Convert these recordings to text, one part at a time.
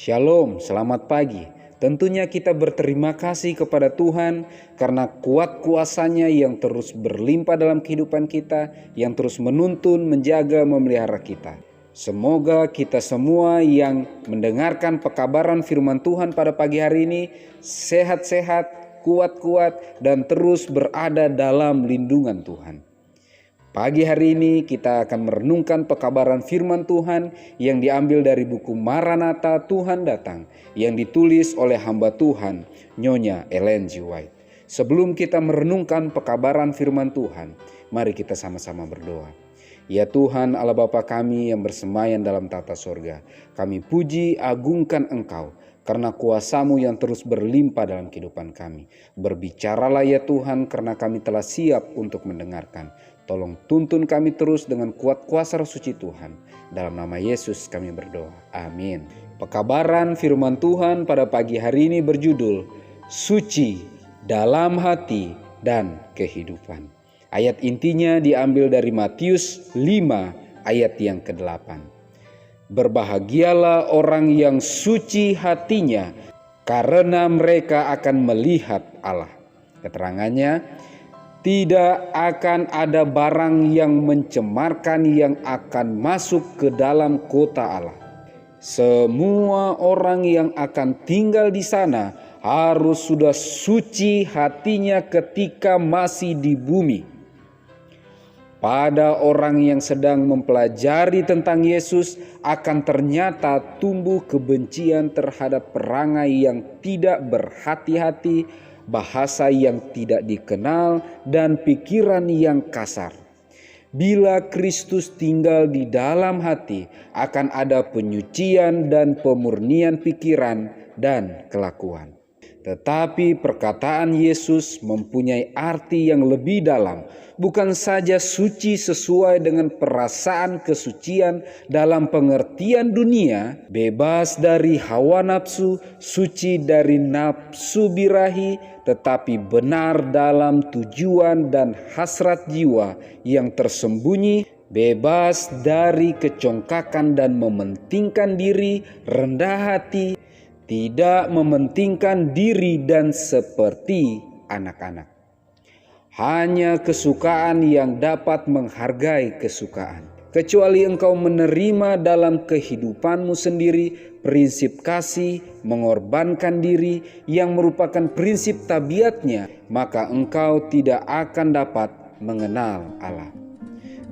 Shalom, selamat pagi. Tentunya kita berterima kasih kepada Tuhan karena kuat kuasa-Nya yang terus berlimpah dalam kehidupan kita, yang terus menuntun, menjaga, memelihara kita. Semoga kita semua yang mendengarkan pekabaran firman Tuhan pada pagi hari ini sehat-sehat, kuat-kuat, dan terus berada dalam lindungan Tuhan. Pagi hari ini kita akan merenungkan pekabaran firman Tuhan yang diambil dari buku Maranatha Tuhan Datang yang ditulis oleh hamba Tuhan Nyonya Ellen G. White. Sebelum kita merenungkan pekabaran firman Tuhan, mari kita sama-sama berdoa. Ya Tuhan Allah Bapa kami yang bersemayam dalam tata sorga, kami puji agungkan Engkau karena kuasa-Mu yang terus berlimpah dalam kehidupan kami. Berbicaralah ya Tuhan karena kami telah siap untuk mendengarkan. Tolong tuntun kami terus dengan kuat kuasa Roh Suci Tuhan. Dalam nama Yesus kami berdoa. Amin. Pekabaran firman Tuhan pada pagi hari ini berjudul Suci dalam hati dan kehidupan. Ayat intinya diambil dari Matius 5 ayat yang ke-8. Berbahagialah orang yang suci hatinya, karena mereka akan melihat Allah. Keterangannya, tidak akan ada barang yang mencemarkan yang akan masuk ke dalam kota Allah. Semua orang yang akan tinggal di sana harus sudah suci hatinya ketika masih di bumi. Pada orang yang sedang mempelajari tentang Yesus akan ternyata tumbuh kebencian terhadap perangai yang tidak berhati-hati, bahasa yang tidak dikenal, dan pikiran yang kasar. Bila Kristus tinggal di dalam hati, akan ada penyucian dan pemurnian pikiran dan kelakuan. Tetapi perkataan Yesus mempunyai arti yang lebih dalam, bukan saja suci sesuai dengan perasaan kesucian dalam pengertian dunia, bebas dari hawa nafsu, suci dari nafsu birahi, tetapi benar dalam tujuan dan hasrat jiwa yang tersembunyi, bebas dari kecongkakan dan mementingkan diri, rendah hati, tidak mementingkan diri dan seperti anak-anak. Hanya kesukaan yang dapat menghargai kesukaan. Kecuali engkau menerima dalam kehidupanmu sendiri prinsip kasih, mengorbankan diri yang merupakan prinsip tabiatnya, maka engkau tidak akan dapat mengenal Allah.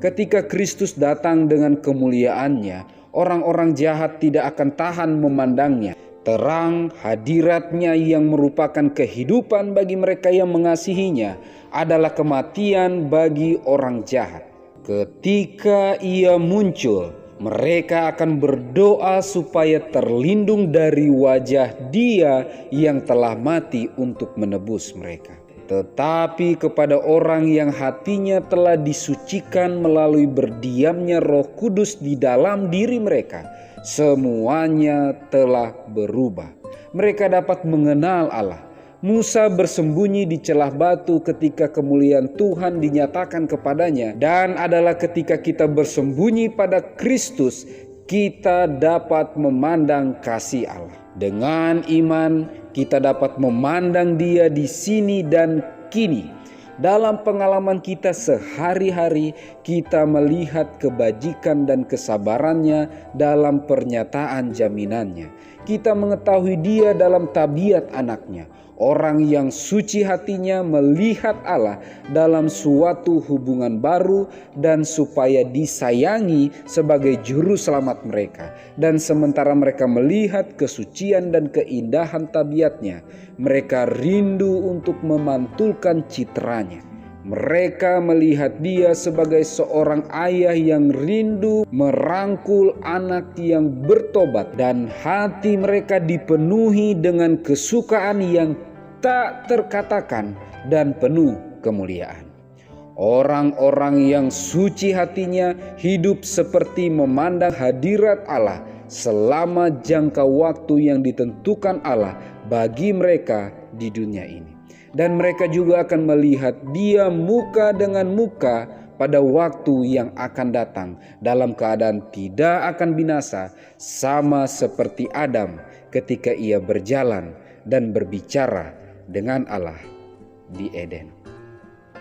Ketika Kristus datang dengan kemuliaannya, orang-orang jahat tidak akan tahan memandangnya. Terang hadiratnya yang merupakan kehidupan bagi mereka yang mengasihinya adalah kematian bagi orang jahat. Ketika ia muncul, mereka akan berdoa supaya terlindung dari wajah Dia yang telah mati untuk menebus mereka. Tetapi kepada orang yang hatinya telah disucikan melalui berdiamnya Roh Kudus di dalam diri mereka, semuanya telah berubah. Mereka dapat mengenal Allah. Musa bersembunyi di celah batu ketika kemuliaan Tuhan dinyatakan kepadanya, dan adalah ketika kita bersembunyi pada Kristus, kita dapat memandang kasih Allah. Dengan iman, kita dapat memandang Dia di sini dan kini. Dalam pengalaman kita sehari-hari, kita melihat kebajikan dan kesabarannya dalam pernyataan jaminannya. Kita mengetahui Dia dalam tabiat anaknya. Orang yang suci hatinya melihat Allah dalam suatu hubungan baru dan supaya disayangi sebagai juru selamat mereka. Dan sementara mereka melihat kesucian dan keindahan tabiatnya, mereka rindu untuk memantulkan citranya. Mereka melihat Dia sebagai seorang ayah yang rindu merangkul anak yang bertobat, dan hati mereka dipenuhi dengan kesukaan yang tak terkatakan dan penuh kemuliaan. Orang-orang yang suci hatinya hidup seperti memandang hadirat Allah selama jangka waktu yang ditentukan Allah bagi mereka di dunia ini. Dan mereka juga akan melihat Dia muka dengan muka pada waktu yang akan datang dalam keadaan tidak akan binasa, sama seperti Adam ketika ia berjalan dan berbicara dengan Allah di Eden.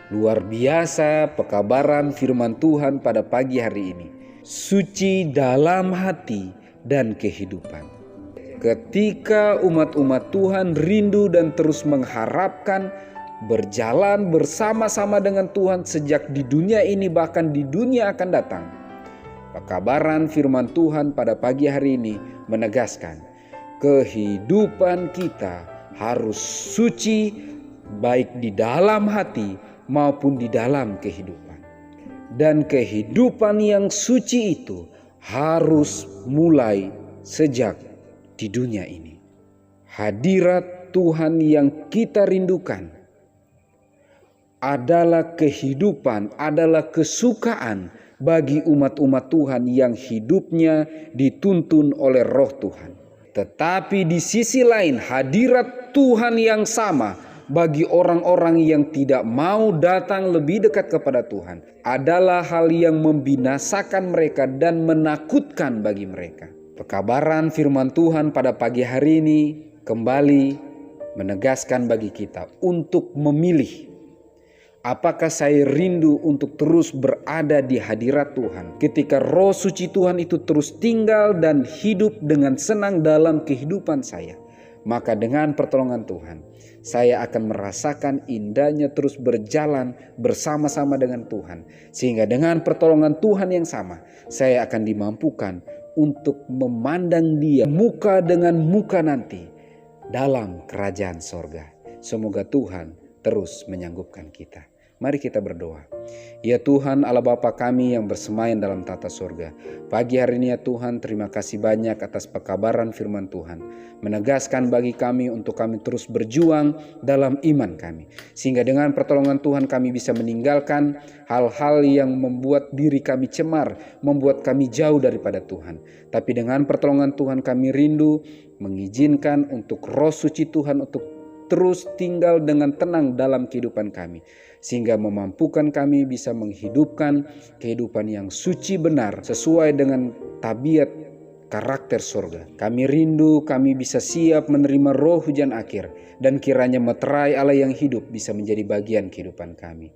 Luar biasa pekabaran firman Tuhan pada pagi hari ini. Suci dalam hati dan kehidupan. Ketika umat-umat Tuhan rindu dan terus mengharapkan berjalan bersama-sama dengan Tuhan sejak di dunia ini bahkan di dunia akan datang. Pekabaran firman Tuhan pada pagi hari ini menegaskan kehidupan kita harus suci baik di dalam hati maupun di dalam kehidupan. Dan kehidupan yang suci itu harus mulai sejak di dunia ini. Hadirat Tuhan yang kita rindukan adalah kehidupan, adalah kesukaan bagi umat-umat Tuhan yang hidupnya dituntun oleh Roh Tuhan. Tetapi di sisi lain, hadirat Tuhan yang sama bagi orang-orang yang tidak mau datang lebih dekat kepada Tuhan adalah hal yang membinasakan mereka dan menakutkan bagi mereka. Pekabaran firman Tuhan pada pagi hari ini kembali menegaskan bagi kita untuk memilih. Apakah saya rindu untuk terus berada di hadirat Tuhan ketika Roh Suci Tuhan itu terus tinggal dan hidup dengan senang dalam kehidupan saya? Maka dengan pertolongan Tuhan, saya akan merasakan indahnya terus berjalan bersama-sama dengan Tuhan. Sehingga dengan pertolongan Tuhan yang sama, saya akan dimampukan untuk memandang Dia muka dengan muka nanti dalam kerajaan sorga. Semoga Tuhan terus menyanggupkan kita. Mari kita berdoa. Ya Tuhan Allah Bapa kami yang bersemayam dalam tata surga. Pagi hari ini ya Tuhan, terima kasih banyak atas pekabaran firman Tuhan. Menegaskan bagi kami untuk kami terus berjuang dalam iman kami. Sehingga dengan pertolongan Tuhan kami bisa meninggalkan hal-hal yang membuat diri kami cemar, membuat kami jauh daripada Tuhan. Tapi dengan pertolongan Tuhan kami rindu mengizinkan untuk Roh Suci Tuhan untuk terus tinggal dengan tenang dalam kehidupan kami. Sehingga memampukan kami bisa menghidupkan kehidupan yang suci benar sesuai dengan tabiat karakter surga. Kami rindu kami bisa siap menerima roh hujan akhir dan kiranya meterai Allah yang hidup bisa menjadi bagian kehidupan kami.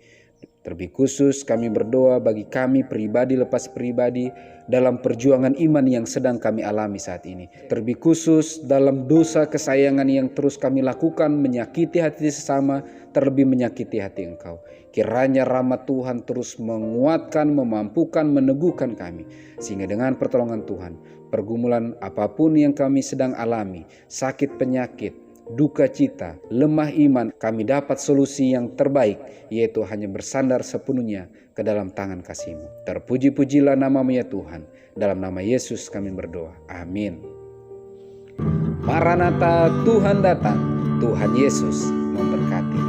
Terlebih khusus kami berdoa bagi kami pribadi lepas pribadi dalam perjuangan iman yang sedang kami alami saat ini. Terlebih khusus dalam dosa kesayangan yang terus kami lakukan menyakiti hati sesama, terlebih menyakiti hati Engkau. Kiranya rahmat Tuhan terus menguatkan, memampukan, meneguhkan kami. Sehingga dengan pertolongan Tuhan, pergumulan apapun yang kami sedang alami, sakit penyakit, duka cita, lemah iman, kami dapat solusi yang terbaik, yaitu hanya bersandar sepenuhnya ke dalam tangan kasih-Mu. Terpuji-pujilah nama-Mu ya Tuhan. Dalam nama Yesus kami berdoa. Amin. Maranatha, Tuhan datang. Tuhan Yesus memberkati.